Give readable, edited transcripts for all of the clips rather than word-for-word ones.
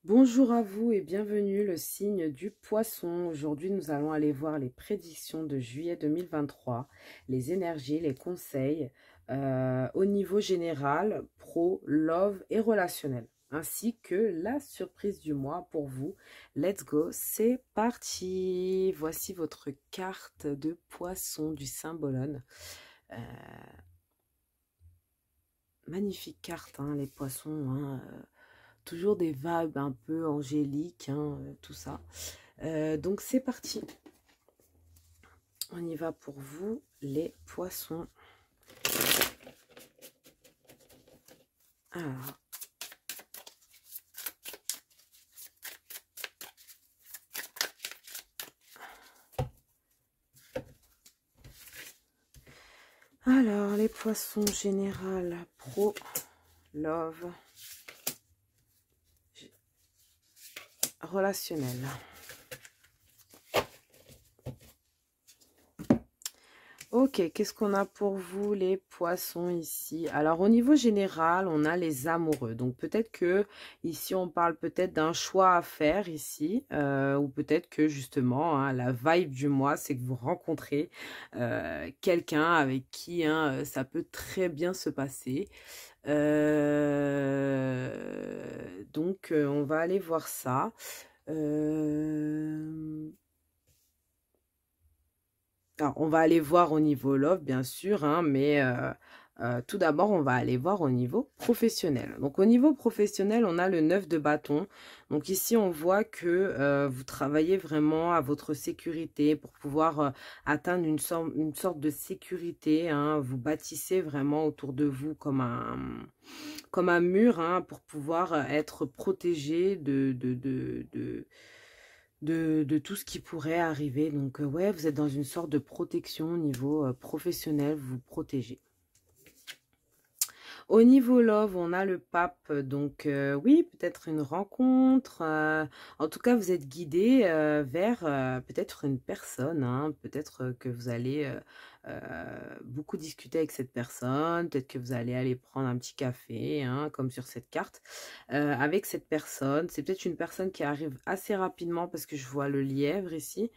Bonjour à vous et bienvenue le signe du poisson. Aujourd'hui, nous allons aller voir les prédictions de juillet 2023, les énergies, les conseils au niveau général, pro, love et relationnel, ainsi que la surprise du mois pour vous. Let's go, c'est parti. Voici votre carte de poisson du Symbolone. Magnifique carte, hein, les poissons, hein, toujours des vibes un peu angéliques, hein, tout ça. Donc c'est parti. On y va pour vous, les poissons. Alors, les poissons général, pro, love, relationnel. Ok, qu'est-ce qu'on a pour vous les poissons ici? Alors au niveau général, on a les amoureux. Donc peut-être que ici on parle peut-être d'un choix à faire ici, ou peut-être que justement hein, la vibe du mois, c'est que vous rencontrez quelqu'un avec qui hein, ça peut très bien se passer. Donc on va aller voir ça. Alors, on va aller voir au niveau love, bien sûr, hein, mais tout d'abord, on va aller voir au niveau professionnel. Donc, au niveau professionnel, on a le 9 de bâton. Donc, ici, on voit que vous travaillez vraiment à votre sécurité pour pouvoir atteindre une sorte de sécurité. Hein. Vous bâtissez vraiment autour de vous comme un mur hein, pour pouvoir être protégé de tout ce qui pourrait arriver. Donc, ouais, vous êtes dans une sorte de protection au niveau professionnel, vous vous protégez. Au niveau love, on a le pape, donc oui, peut-être une rencontre. En tout cas, vous êtes guidé vers peut-être une personne. Hein, peut-être que vous allez beaucoup discuter avec cette personne. Peut-être que vous allez aller prendre un petit café, hein, comme sur cette carte, avec cette personne. C'est peut-être une personne qui arrive assez rapidement parce que je vois le lièvre ici.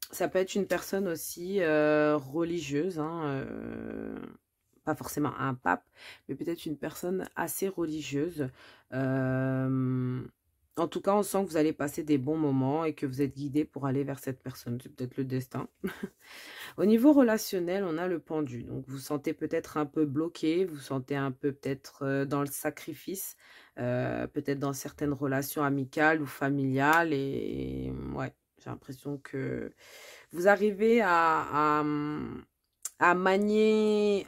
Ça peut être une personne aussi religieuse, hein, pas forcément un pape, mais peut-être une personne assez religieuse. En tout cas, on sent que vous allez passer des bons moments et que vous êtes guidé pour aller vers cette personne. C'est peut-être le destin. Au niveau relationnel, on a le pendu. Donc, vous sentez peut-être un peu bloqué, vous sentez un peu peut-être dans le sacrifice, peut-être dans certaines relations amicales ou familiales. Et ouais, j'ai l'impression que vous arrivez à manier,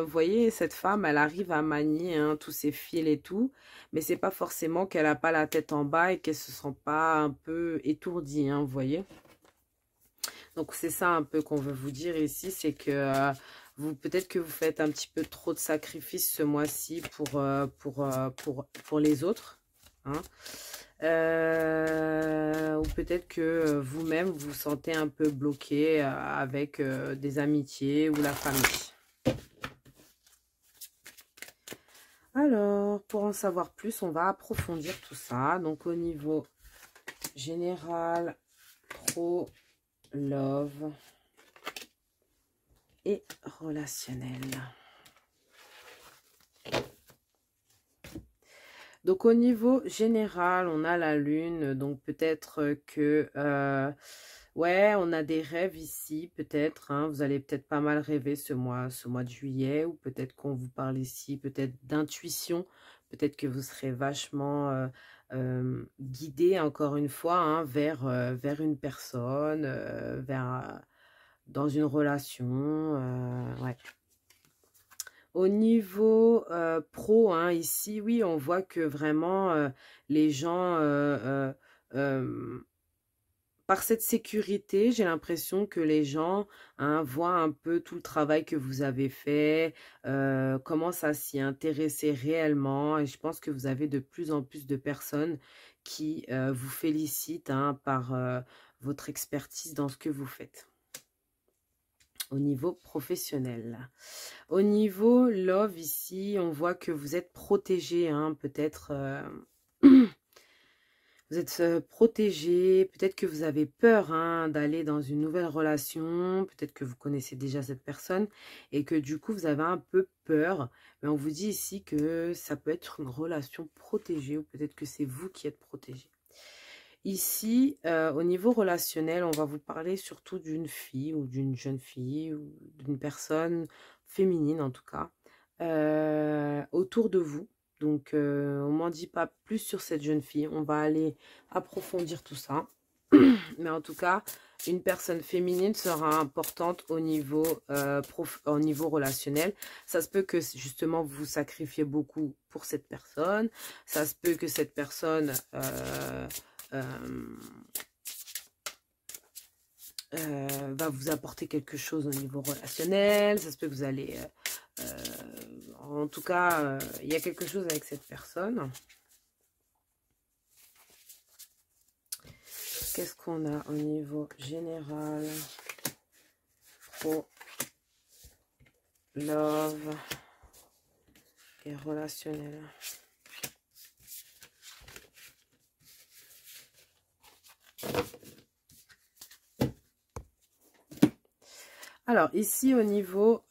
vous voyez, cette femme, elle arrive à manier hein, tous ses fils et tout, mais c'est pas forcément qu'elle n'a pas la tête en bas et qu'elle se sent pas un peu étourdie, hein, vous voyez. Donc c'est ça un peu qu'on veut vous dire ici, c'est que peut-être que vous faites un petit peu trop de sacrifices ce mois-ci pour les autres. Hein. Ou peut-être que vous-même vous sentez un peu bloqué avec des amitiés ou la famille. Alors, pour en savoir plus, on va approfondir tout ça. Donc, au niveau général, pro, love et relationnel. Donc, au niveau général, on a la lune. Donc, peut-être que, ouais, on a des rêves ici, peut-être. Hein, vous allez peut-être pas mal rêver ce mois de juillet. Ou peut-être qu'on vous parle ici, peut-être d'intuition. Peut-être que vous serez vachement guidé, encore une fois, hein, vers une personne, dans une relation. Ouais. Au niveau pro, hein, ici, oui, on voit que vraiment les gens, par cette sécurité, j'ai l'impression que les gens hein, voient un peu tout le travail que vous avez fait, commencent à s'y intéresser réellement. Et je pense que vous avez de plus en plus de personnes qui vous félicitent hein, par votre expertise dans ce que vous faites. au niveau professionnel. Au niveau love, ici, on voit que vous êtes protégé, hein, peut-être... vous êtes protégé, peut-être que vous avez peur hein, d'aller dans une nouvelle relation, peut-être que vous connaissez déjà cette personne et que du coup vous avez un peu peur. Mais on vous dit ici que ça peut être une relation protégée ou peut-être que c'est vous qui êtes protégé. Ici, au niveau relationnel, on va vous parler surtout d'une fille ou d'une jeune fille ou d'une personne féminine en tout cas, autour de vous. Donc, on m'en dit pas plus sur cette jeune fille. On va aller approfondir tout ça. Mais en tout cas, une personne féminine sera importante au niveau, au niveau relationnel. Ça se peut que justement vous vous sacrifiez beaucoup pour cette personne. Ça se peut que cette personne... va vous apporter quelque chose au niveau relationnel. Ça se peut que vous allez... en tout cas, il y a quelque chose avec cette personne. Qu'est-ce qu'on a au niveau général? Pro, love et relationnel. Alors, ici, au niveau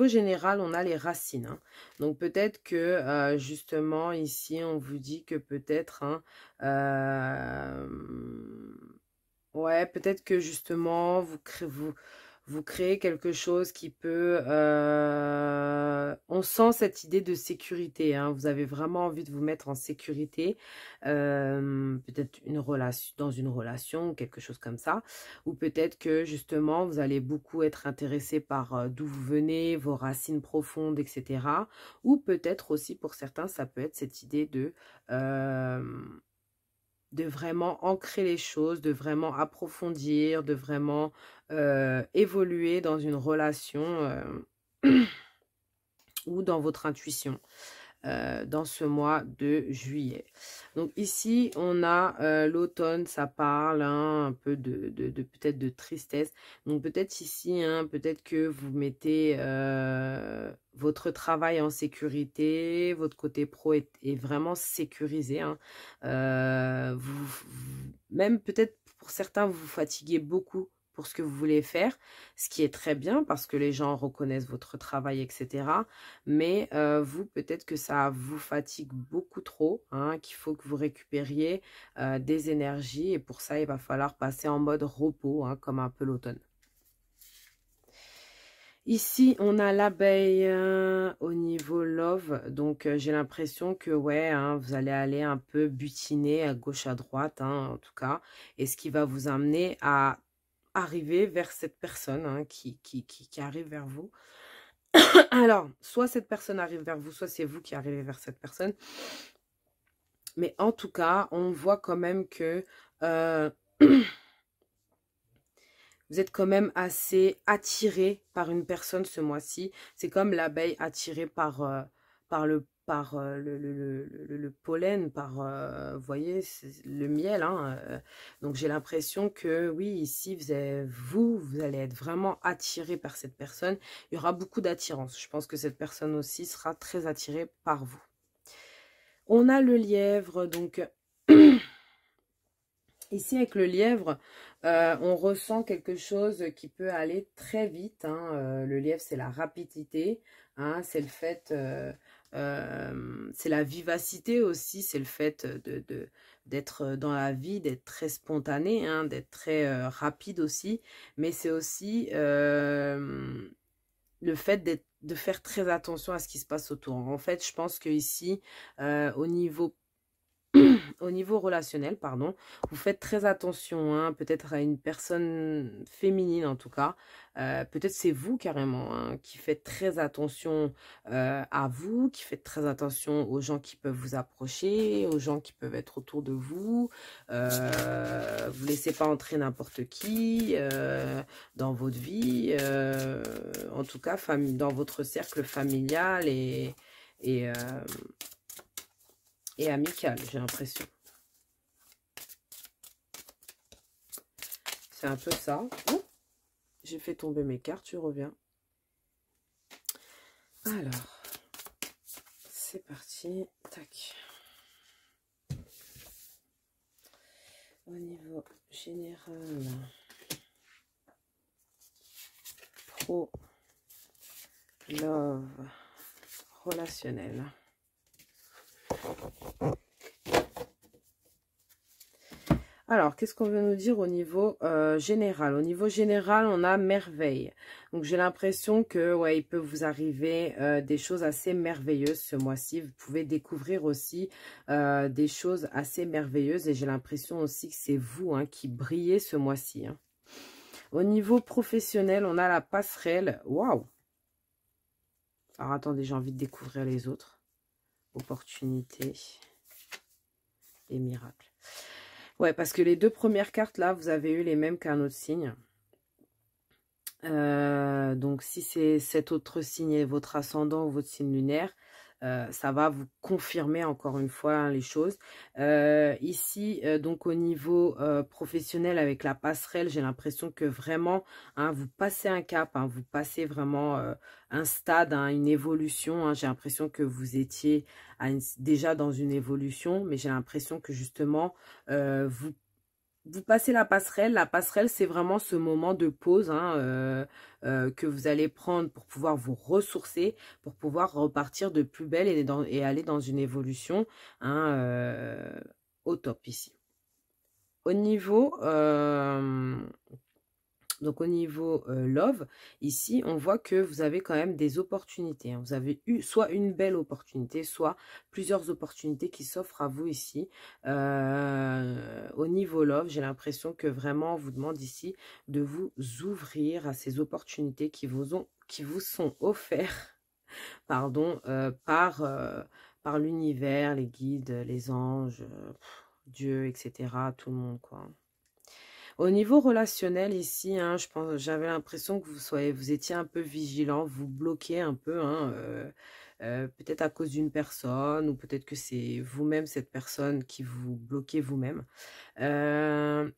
général, on a les racines. Hein. Donc, peut-être que, justement, ici, on vous dit que peut-être... Hein, ouais, peut-être que, justement, vous créez quelque chose qui peut... on sent cette idée de sécurité. Hein. Vous avez vraiment envie de vous mettre en sécurité. Peut-être dans une relation ou quelque chose comme ça. Ou peut-être que justement, vous allez beaucoup être intéressé par d'où vous venez, vos racines profondes, etc. Ou peut-être aussi pour certains, ça peut être cette idée de vraiment ancrer les choses, de vraiment approfondir, de vraiment évoluer dans une relation ou dans votre intuition dans ce mois de juillet. Donc ici, on a l'automne, ça parle hein, un peu de peut-être de tristesse. Donc peut-être ici, hein, peut-être que vous mettez votre travail en sécurité, votre côté pro est vraiment sécurisé. Hein. Même peut-être pour certains, vous vous fatiguez beaucoup pour ce que vous voulez faire, ce qui est très bien parce que les gens reconnaissent votre travail, etc. Mais vous, peut-être que ça vous fatigue beaucoup trop, hein, qu'il faut que vous récupériez des énergies et pour ça, il va falloir passer en mode repos, hein, comme un peu l'automne. Ici, on a l'abeille au niveau love, donc j'ai l'impression que ouais, hein, vous allez aller un peu butiner à gauche, à droite, hein, en tout cas, et ce qui va vous amener à arriver vers cette personne hein, qui arrive vers vous. Alors, soit cette personne arrive vers vous, soit c'est vous qui arrivez vers cette personne. Mais en tout cas, on voit quand même que vous êtes quand même assez attiré par une personne ce mois-ci. C'est comme l'abeille attirée par le pollen, vous voyez, le miel. Hein, donc, j'ai l'impression que, oui, ici, vous allez être vraiment attiré par cette personne. Il y aura beaucoup d'attirance. Je pense que cette personne aussi sera très attirée par vous. On a le lièvre, donc... Ici, avec le lièvre, on ressent quelque chose qui peut aller très vite. Hein. Le lièvre, c'est la rapidité. Hein. C'est le fait... c'est la vivacité aussi. C'est le fait d'être dans la vie, d'être très spontané, hein, d'être très rapide aussi. Mais c'est aussi le fait de faire très attention à ce qui se passe autour. En fait, je pense qu'ici, au niveau relationnel, pardon, vous faites très attention, hein, peut-être à une personne féminine en tout cas, peut-être c'est vous carrément hein, qui faites très attention à vous, qui faites très attention aux gens qui peuvent vous approcher, aux gens qui peuvent être autour de vous, vous laissez pas entrer n'importe qui dans votre vie, en tout cas dans votre cercle familial et amical, j'ai l'impression. C'est un peu ça. j'ai fait tomber mes cartes, je reviens. Alors, c'est parti. Tac. Au niveau général, pro, love, relationnel. Alors, qu'est-ce qu'on veut nous dire au niveau général? Au niveau général, on a merveille. Donc, j'ai l'impression que ouais, il peut vous arriver des choses assez merveilleuses ce mois-ci. Vous pouvez découvrir aussi des choses assez merveilleuses. Et j'ai l'impression aussi que c'est vous hein, qui brillez ce mois-ci. Hein. Au niveau professionnel, on a la passerelle. Waouh! Alors, attendez, j'ai envie de découvrir les autres. Opportunités et miracles. Ouais, parce que les deux premières cartes, là, vous avez eu les mêmes qu'un autre signe. Donc, si c'est cet autre signe est votre ascendant ou votre signe lunaire, ça va vous confirmer encore une fois hein, les choses. Ici, donc au niveau professionnel avec la passerelle, j'ai l'impression que vraiment, hein, vous passez un cap, hein, vous passez vraiment un stade, hein, une évolution. Hein, j'ai l'impression que vous étiez déjà dans une évolution, mais j'ai l'impression que justement, vous passez la passerelle. La passerelle, c'est vraiment ce moment de pause hein, que vous allez prendre pour pouvoir vous ressourcer, pour pouvoir repartir de plus belle et aller dans une évolution hein, au top ici. Au niveau... Donc, au niveau love, ici, on voit que vous avez quand même des opportunités. Hein. Vous avez eu soit une belle opportunité, soit plusieurs opportunités qui s'offrent à vous ici. Au niveau love, j'ai l'impression que vraiment, on vous demande ici de vous ouvrir à ces opportunités qui vous sont offertes pardon, par l'univers, les guides, les anges, Dieu, etc. Tout le monde, quoi. Au niveau relationnel ici, hein, j'avais l'impression que vous étiez un peu vigilant, vous bloquez un peu, hein, peut-être à cause d'une personne ou peut-être que c'est vous-même cette personne qui vous bloquez vous-même.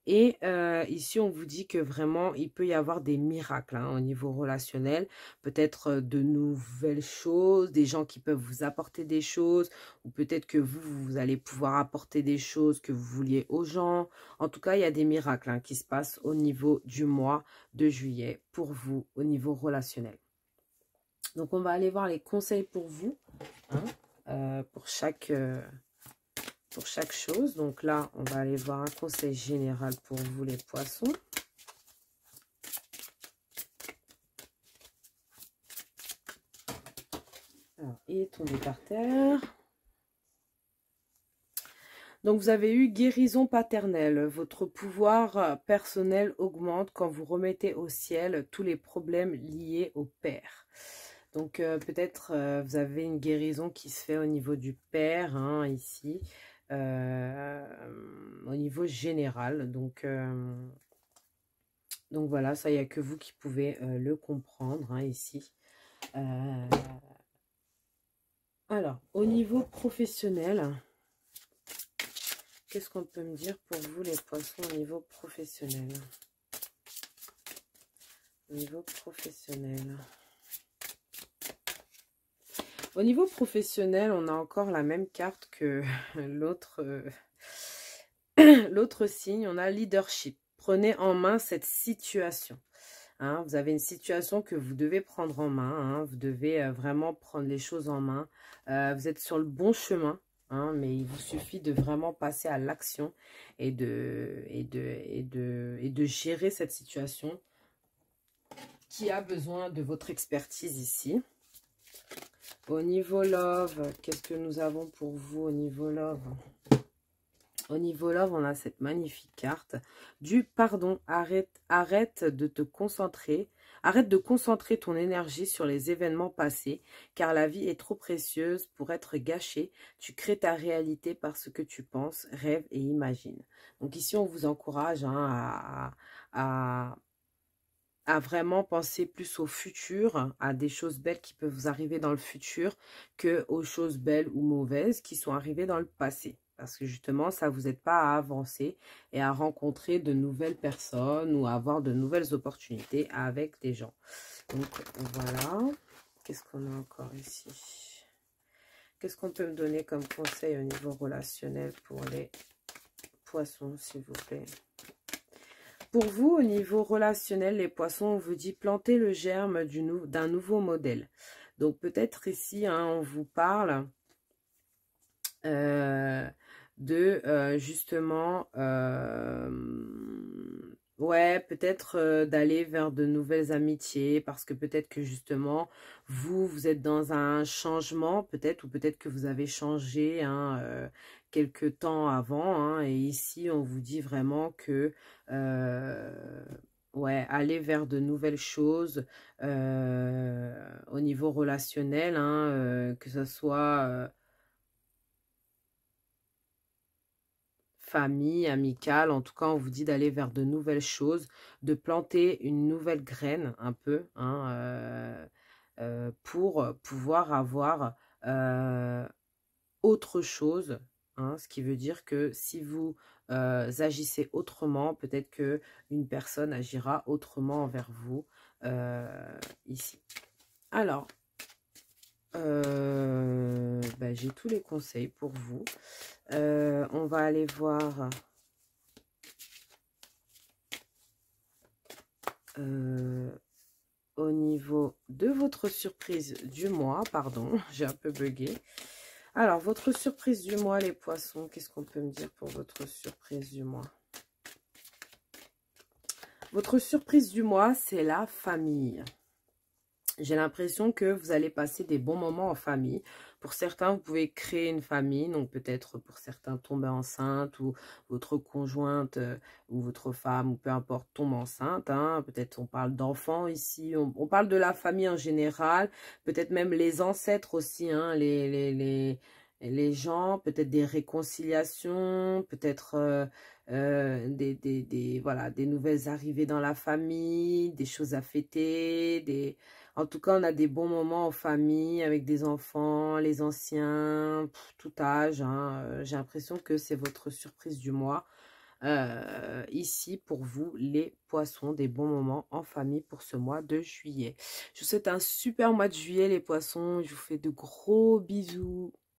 Ici, on vous dit que vraiment, il peut y avoir des miracles hein, au niveau relationnel. Peut-être de nouvelles choses, des gens qui peuvent vous apporter des choses. Ou peut-être que vous allez pouvoir apporter des choses que vous vouliez aux gens. En tout cas, il y a des miracles hein, qui se passent au niveau du mois de juillet pour vous, au niveau relationnel. Donc, on va aller voir les conseils pour vous, hein, pour chaque chose. Donc là, on va aller voir un conseil général pour vous les poissons. Alors, il est tombé par terre. Donc, vous avez eu guérison paternelle. Votre pouvoir personnel augmente quand vous remettez au ciel tous les problèmes liés au père. Donc, peut-être vous avez une guérison qui se fait au niveau du père, hein, ici. Au niveau général. Donc voilà, ça, il n'y a que vous qui pouvez le comprendre hein, ici. Alors, au niveau professionnel, qu'est-ce qu'on peut me dire pour vous les poissons au niveau professionnel? Au niveau professionnel. Au niveau professionnel, on a encore la même carte que l'autre l'autre signe. On a leadership. Prenez en main cette situation. Hein, vous avez une situation que vous devez prendre en main. Hein, vous devez vraiment prendre les choses en main. Vous êtes sur le bon chemin. Hein, mais il vous suffit de vraiment passer à l'action et de gérer cette situation qui a besoin de votre expertise ici. Au niveau love, qu'est-ce que nous avons pour vous au niveau love? Au niveau love, on a cette magnifique carte du pardon. Arrête de te concentrer. Arrête de concentrer ton énergie sur les événements passés, car la vie est trop précieuse pour être gâchée. Tu crées ta réalité par ce que tu penses, rêves et imagines. Donc ici, on vous encourage hein, à vraiment penser plus au futur, à des choses belles qui peuvent vous arriver dans le futur, que aux choses belles ou mauvaises qui sont arrivées dans le passé. Parce que justement, ça ne vous aide pas à avancer et à rencontrer de nouvelles personnes ou à avoir de nouvelles opportunités avec des gens. Donc, voilà. Qu'est-ce qu'on a encore ici? Qu'est-ce qu'on peut me donner comme conseil au niveau relationnel pour les poissons, s'il vous plaît? Pour vous, au niveau relationnel, les poissons, on vous dit planter le germe d'un nouveau modèle. Donc, peut-être ici, hein, on vous parle justement, ouais, peut-être d'aller vers de nouvelles amitiés, parce que peut-être que justement, vous êtes dans un changement, peut-être, ou peut-être que vous avez changé, hein, quelque temps avant, hein, et ici, on vous dit vraiment que, ouais, aller vers de nouvelles choses au niveau relationnel, hein, que ce soit famille, amicale, en tout cas, on vous dit d'aller vers de nouvelles choses, de planter une nouvelle graine un peu, hein, pour pouvoir avoir autre chose, hein, ce qui veut dire que si vous agissez autrement, peut-être que une personne agira autrement envers vous ici. Alors, ben, j'ai tous les conseils pour vous. On va aller voir au niveau de votre surprise du mois. Pardon, j'ai un peu bugué. Alors, votre surprise du mois, les poissons, qu'est-ce qu'on peut me dire pour votre surprise du mois? Votre surprise du mois, c'est la famille. J'ai l'impression que vous allez passer des bons moments en famille. Pour certains, vous pouvez créer une famille. Donc, peut-être pour certains, tomber enceinte ou votre conjointe ou votre femme ou peu importe tombe enceinte. Hein. Peut-être on parle d'enfants ici. On parle de la famille en général. Peut-être même les ancêtres aussi. Hein, les gens. Peut-être des réconciliations. Peut-être voilà, des nouvelles arrivées dans la famille. Des choses à fêter. En tout cas, on a des bons moments en famille, avec des enfants, les anciens, tout âge. Hein. J'ai l'impression que c'est votre surprise du mois. Ici, pour vous, les poissons, des bons moments en famille pour ce mois de juillet. Je vous souhaite un super mois de juillet, les poissons. Je vous fais de gros bisous.